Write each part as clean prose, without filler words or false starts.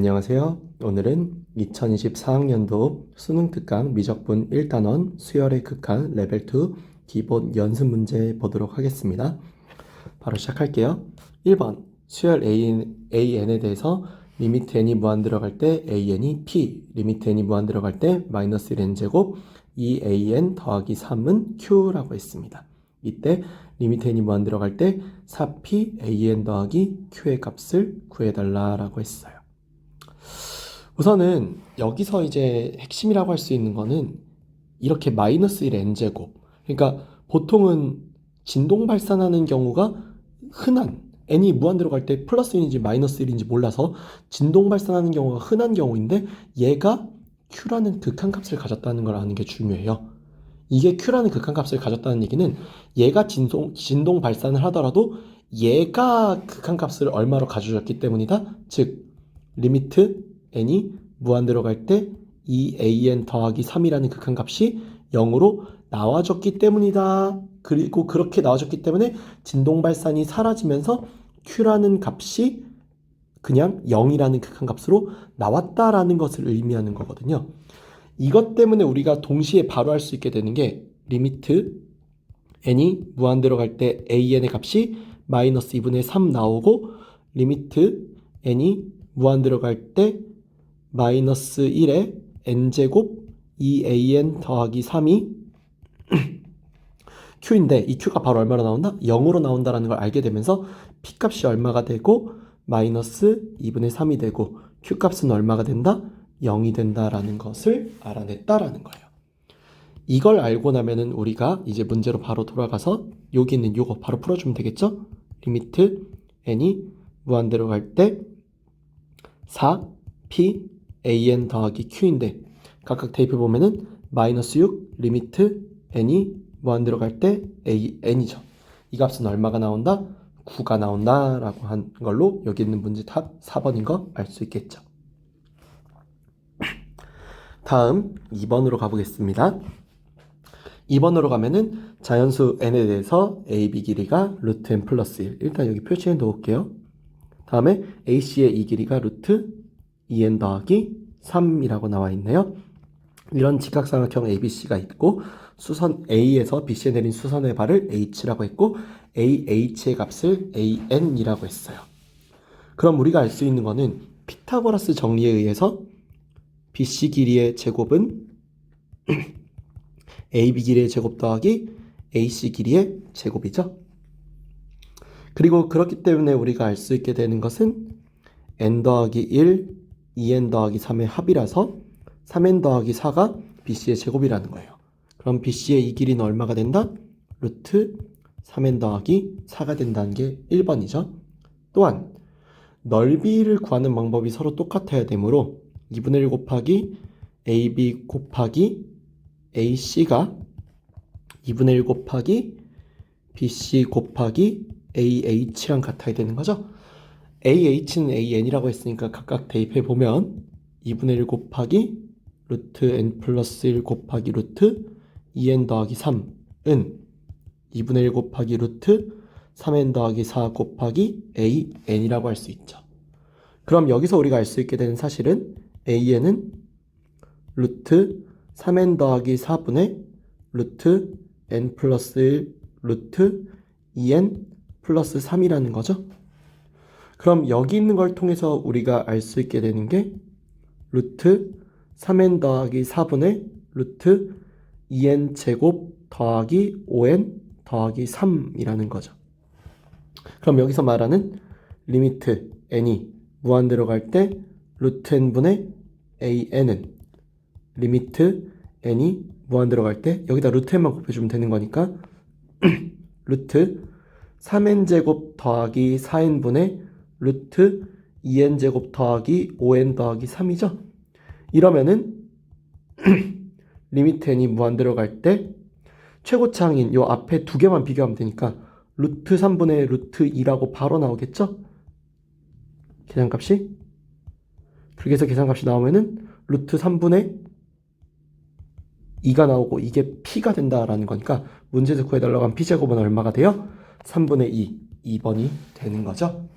안녕하세요. 오늘은 2024학년도 수능 특강 미적분 1단원 수열의 극한 레벨 2 기본 연습 문제 보도록 하겠습니다. 바로 시작할게요. 1번 수열 AN에 대해서 리미트 n이 무한 들어갈 때 AN이 P, 리미트 n이 무한 들어갈 때 마이너스 1n제곱 2AN 더하기 3은 Q라고 했습니다. 이때 리미트 n이 무한 들어갈 때 4P AN 더하기 Q의 값을 구해달라고 했어요. 우선은 여기서 이제 핵심이라고 할 수 있는 거는 이렇게 마이너스 1 n제곱, 그러니까 보통은 진동 발산하는 경우가 흔한, n이 무한 들어갈 때 플러스 1인지 마이너스 1인지 몰라서 진동 발산하는 경우가 흔한 경우인데 얘가 q라는 극한값을 가졌다는 걸 아는 게 중요해요. 이게 q라는 극한값을 가졌다는 얘기는 얘가 진동 발산을 하더라도 얘가 극한값을 얼마로 가져줬기 때문이다. 즉 리미트 n이 무한 들어갈 때 2an 더하기 3이라는 극한값이 0으로 나와줬기 때문이다. 그리고 그렇게 나와줬기 때문에 진동 발산이 사라지면서 q라는 값이 그냥 0이라는 극한값으로 나왔다라는 것을 의미하는 거거든요. 이것 때문에 우리가 동시에 바로 할 수 있게 되는 게 리미트 n이 무한 들어갈 때 an의 값이 마이너스 2분의 3 나오고 리미트 n이 무한 들어갈 때 마이너스 1에 n제곱 2an 더하기 3이 q인데 이 q가 바로 얼마로 나온다? 0으로 나온다는 걸 알게 되면서 p값이 얼마가 되고 마이너스 2분의 3이 되고 q값은 얼마가 된다? 0이 된다라는 것을 알아냈다라는 거예요. 이걸 알고 나면은 우리가 이제 문제로 바로 돌아가서 여기 있는 요거 바로 풀어주면 되겠죠? 리미트 n이 무한대로 갈 때 4p an 더하기 q인데 각각 대입해 보면은 마이너스 6 리미트 n이 무한대로 갈 때 an이죠. 이 값은 얼마가 나온다? 9가 나온다 라고 한 걸로 여기 있는 문제 답 4번인 거 알 수 있겠죠. 다음 2번으로 가보겠습니다. 2번으로 가면은 자연수 n에 대해서 ab 길이가 루트 n 플러스 1. 일단 여기 표시해 놓을게요. 다음에 ac의 이 길이가 루트 2n 더하기 3이라고 나와 있네요. 이런 직각삼각형 ABC가 있고 수선 A에서 BC에 내린 수선의 발을 H라고 했고 AH의 값을 AN이라고 했어요. 그럼 우리가 알 수 있는 거는 피타고라스 정리에 의해서 BC 길이의 제곱은 AB 길이의 제곱 더하기 AC 길이의 제곱이죠. 그리고 그렇기 때문에 우리가 알 수 있게 되는 것은 n 더하기 1, 2n 더하기 3의 합이라서 3n 더하기 4가 BC의 제곱이라는 거예요. 그럼 BC의 이 길이는 얼마가 된다? 루트 3n 더하기 4가 된다는 게 1번이죠. 또한 넓이를 구하는 방법이 서로 똑같아야 되므로 2분의 1 곱하기 AB 곱하기 AC가 2분의 1 곱하기 BC 곱하기 AH랑 같아야 되는 거죠. AH는 AN이라고 했으니까 각각 대입해보면 2분의 1 곱하기 루트 n 플러스 1 곱하기 루트 2n 더하기 3은 2분의 1 곱하기 루트 3n 더하기 4 곱하기 AN이라고 할 수 있죠. 그럼 여기서 우리가 알 수 있게 되는 사실은 AN은 루트 3n 더하기 4분의 루트 n 플러스 1 루트 2n 플러스 3이라는 거죠. 그럼 여기 있는 걸 통해서 우리가 알 수 있게 되는 게 루트 3n 더하기 4분의 루트 2n 제곱 더하기 5n 더하기 3이라는 거죠. 그럼 여기서 말하는 리미트 n이 무한대로 갈 때 루트 n분의 an은 리미트 n이 무한대로 갈 때 여기다 루트 n만 곱해주면 되는 거니까 루트 3n 제곱 더하기 4n분의 루트 2n 제곱 더하기 5n 더하기 3이죠. 이러면은 리미트 n이 무한대로 갈 때 최고차항인 요 앞에 두 개만 비교하면 되니까 루트 3분의 루트 2라고 바로 나오겠죠? 계산값이? 그렇게 해서 계산값이 나오면은 루트 3분의 2가 나오고 이게 p가 된다라는 거니까 문제에서 구해달라고 한 p제곱은 얼마가 돼요? 3분의 2, 2번이 되는 거죠.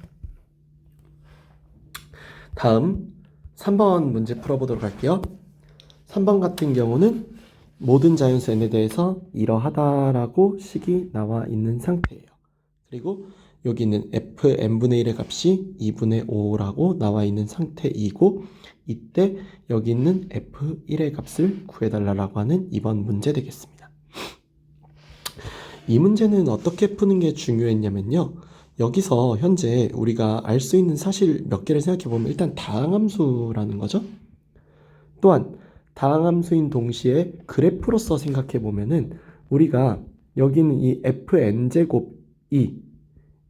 다음 3번 문제 풀어보도록 할게요. 3번 같은 경우는 모든 자연수 n에 대해서 이러하다라고 식이 나와 있는 상태예요. 그리고 여기는 fn분의 1의 값이 2분의 5라고 나와 있는 상태이고, 이때 여기 있는 f1의 값을 구해달라고 하는 이번 문제 되겠습니다. 이 문제는 어떻게 푸는 게 중요했냐면요, 여기서 현재 우리가 알 수 있는 사실 몇 개를 생각해 보면 일단 다항함수라는 거죠. 또한 다항함수인 동시에 그래프로서 생각해 보면은 우리가 여기는 이 fn제곱이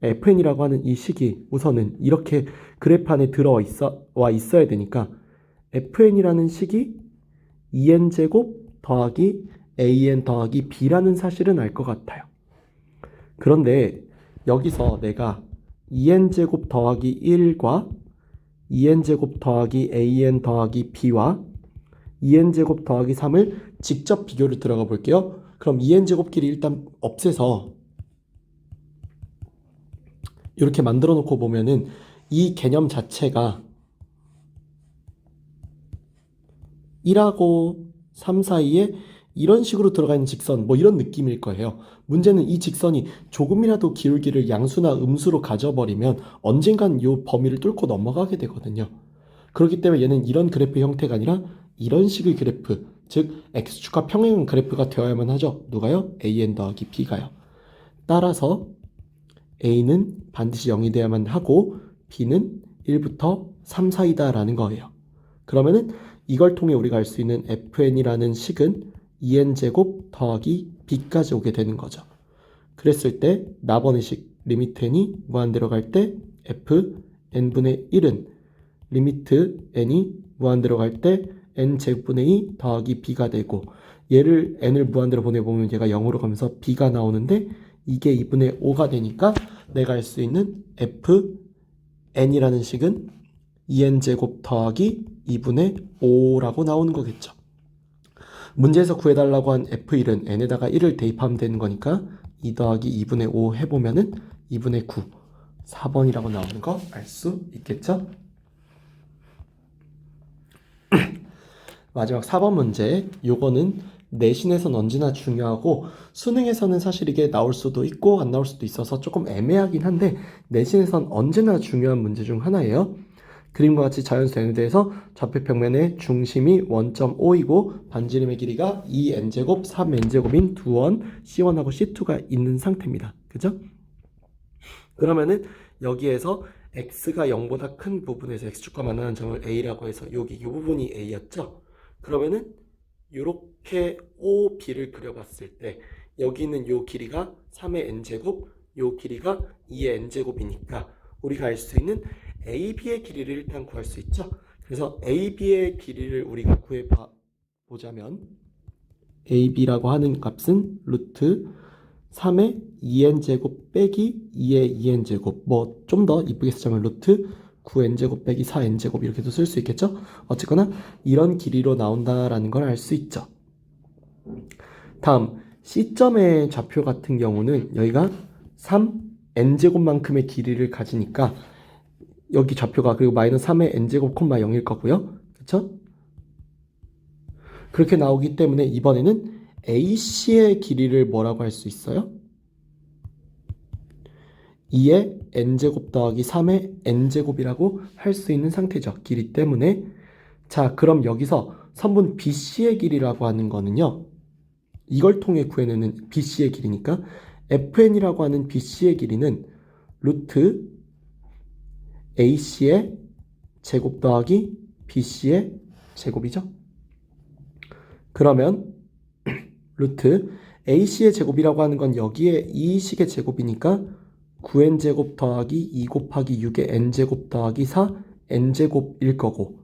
fn이라고 하는 이 식이 우선은 이렇게 그래프 안에 들어와 있어야 되니까 fn이라는 식이 2n제곱 더하기 an 더하기 b라는 사실은 알 것 같아요. 그런데 여기서 내가 2n제곱 더하기 1과 2n제곱 더하기 an 더하기 b와 2n제곱 더하기 3을 직접 비교를 들어가 볼게요. 그럼 2n제곱끼리 일단 없애서 이렇게 만들어 놓고 보면은 이 개념 자체가 1하고 3 사이에 이런 식으로 들어가 있는 직선, 뭐 이런 느낌일 거예요. 문제는 이 직선이 조금이라도 기울기를 양수나 음수로 가져버리면 언젠간 이 범위를 뚫고 넘어가게 되거든요. 그렇기 때문에 얘는 이런 그래프 형태가 아니라 이런 식의 그래프, 즉 x축과 평행 그래프가 되어야만 하죠. 누가요? an 더하기 b가요. 따라서 a는 반드시 0이 돼야만 하고 b는 1부터 3 사이다 라는 거예요. 그러면은 이걸 통해 우리가 알 수 있는 fn이라는 식은 2n제곱 더하기 b까지 오게 되는 거죠. 그랬을 때 나번의 식 리미트 n이 무한대로 갈 때 fn분의 1은 리미트 n이 무한대로 갈 때 n제곱분의 2 더하기 b가 되고, 얘를 n을 무한대로 보내보면 얘가 0으로 가면서 b가 나오는데 이게 2분의 5가 되니까 내가 알 수 있는 fn이라는 식은 2n제곱 더하기 2분의 5라고 나오는 거겠죠. 문제에서 구해달라고 한 f1은 n에다가 1을 대입하면 되는 거니까 2 더하기 2분의 5 해보면은 2분의 9, 4번이라고 나오는 거 알 수 있겠죠? 마지막 4번 문제, 요거는 내신에선 언제나 중요하고 수능에서는 사실 이게 나올 수도 있고 안 나올 수도 있어서 조금 애매하긴 한데 내신에선 언제나 중요한 문제 중 하나예요. 그림과 같이 자연수 n에 대해서 좌표 평면의 중심이 1.5이고 반지름의 길이가 2n제곱, 3n제곱인 두 원 C1하고 C2가 있는 상태입니다. 그죠? 그러면은 여기에서 x가 0보다 큰 부분에서 x축과 만나는 점을 a라고 해서 여기 이 부분이 a였죠? 그러면은 이렇게 OB를 그려봤을 때 여기는 요 길이가 3의 n제곱, 요 길이가 2의 n제곱이니까 우리가 알 수 있는 AB의 길이를 일단 구할 수 있죠. 그래서 AB의 길이를 우리가 구해보자면 AB라고 하는 값은 루트 3의 2n제곱 빼기 2의 2n제곱, 뭐 좀 더 이쁘게 쓰자면 루트 9n제곱 빼기 4n제곱 이렇게도 쓸 수 있겠죠. 어쨌거나 이런 길이로 나온다라는 걸 알 수 있죠. 다음 C점의 좌표 같은 경우는 여기가 3n제곱만큼의 길이를 가지니까 여기 좌표가 그리고 마이너스 3의 n제곱 콤마 0일 거고요. 그쵸? 그렇게 나오기 때문에 이번에는 AC의 길이를 뭐라고 할 수 있어요? 2의 n제곱 더하기 3의 n제곱이라고 할 수 있는 상태죠. 길이 때문에. 자, 그럼 여기서 선분 BC의 길이라고 하는 거는요, 이걸 통해 구해내는 BC의 길이니까 FN이라고 하는 BC의 길이는 루트 AC의 제곱 더하기 BC의 제곱이죠. 그러면 루트 AC의 제곱이라고 하는 건 여기에 이 식의 제곱이니까 9n제곱 더하기 2 곱하기 6의 n제곱 더하기 4 n제곱일 거고,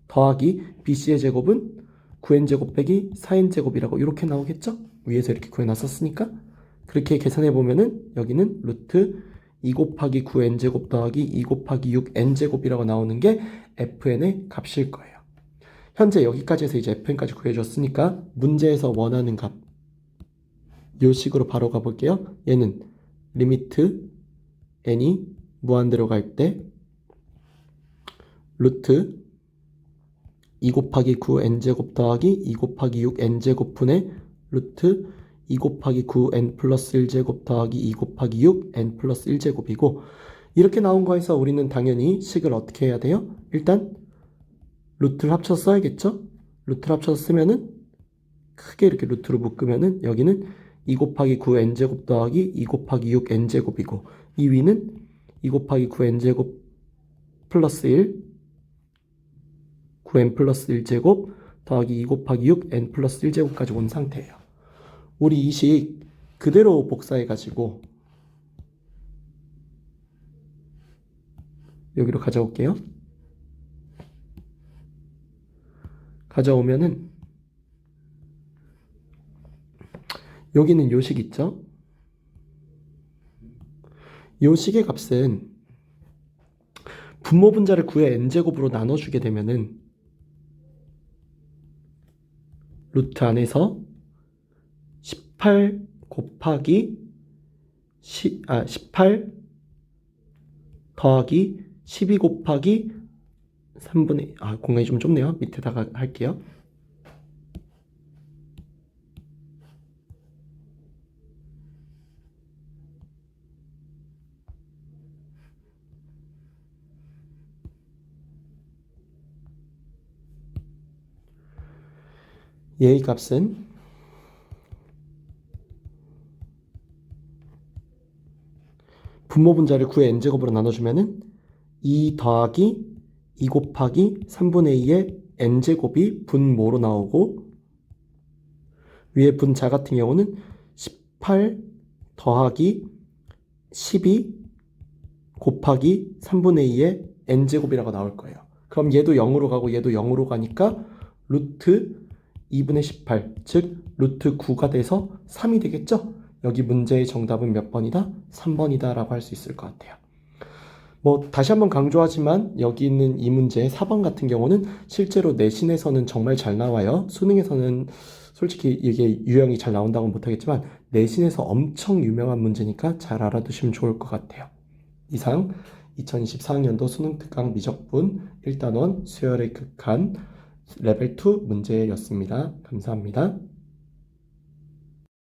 더하기 BC의 제곱은 9n제곱 빼기 4n제곱이라고 이렇게 나오겠죠? 위에서 이렇게 구해놨었으니까. 그렇게 계산해보면은 여기는 루트 2 곱하기 9n제곱 더하기 2 곱하기 6n제곱이라고 나오는 게 fn의 값일 거예요. 현재 여기까지 해서 이제 fn까지 구해줬으니까 문제에서 원하는 값, 요 식으로 바로 가볼게요. 얘는 리미트 n이 무한대로 갈 때 루트 2 곱하기 9n제곱 더하기 2 곱하기 6n제곱 분의 루트 2 곱하기 9n 플러스 1제곱 더하기 2 곱하기 6n 플러스 1제곱이고 이렇게 나온 거에서 우리는 당연히 식을 어떻게 해야 돼요? 일단 루트를 합쳐서 써야겠죠? 루트를 합쳐서 쓰면은 크게 이렇게 루트로 묶으면은 여기는 2 곱하기 9n제곱 더하기 2 곱하기 6n제곱이고 이 위는 2 곱하기 9n제곱 플러스 1 9n 플러스 1제곱 더하기 2 곱하기 6n 플러스 1제곱까지 온 상태예요. 우리 이 식 그대로 복사해가지고 여기로 가져올게요. 가져오면은 여기는 요 식 있죠? 요 식의 값은 분모 분자를 9의 n제곱으로 나눠주게 되면은 루트 안에서 18 곱하기 18 더하기 12 곱하기 3분의 공간이 좀 좁네요. 밑에다가 할게요. 얘의 값은 분모 분자를 9의 n제곱으로 나눠주면은 2 더하기 2 곱하기 3분의 2의 n제곱이 분모로 나오고 위에 분자 같은 경우는 18 더하기 12 곱하기 3분의 2의 n제곱이라고 나올 거예요. 그럼 얘도 0으로 가고 얘도 0으로 가니까 루트 2분의 18, 즉 루트 9가 돼서 3이 되겠죠? 여기 문제의 정답은 몇 번이다? 3번이다 라고 할 수 있을 것 같아요. 다시 한번 강조하지만 여기 있는 이 문제 4번 같은 경우는 실제로 내신에서는 정말 잘 나와요. 수능에서는 솔직히 이게 유형이 잘 나온다고는 못하겠지만 내신에서 엄청 유명한 문제니까 잘 알아두시면 좋을 것 같아요. 이상 2024학년도 수능특강 미적분 1단원 수열의 극한 레벨 2 문제였습니다. 감사합니다.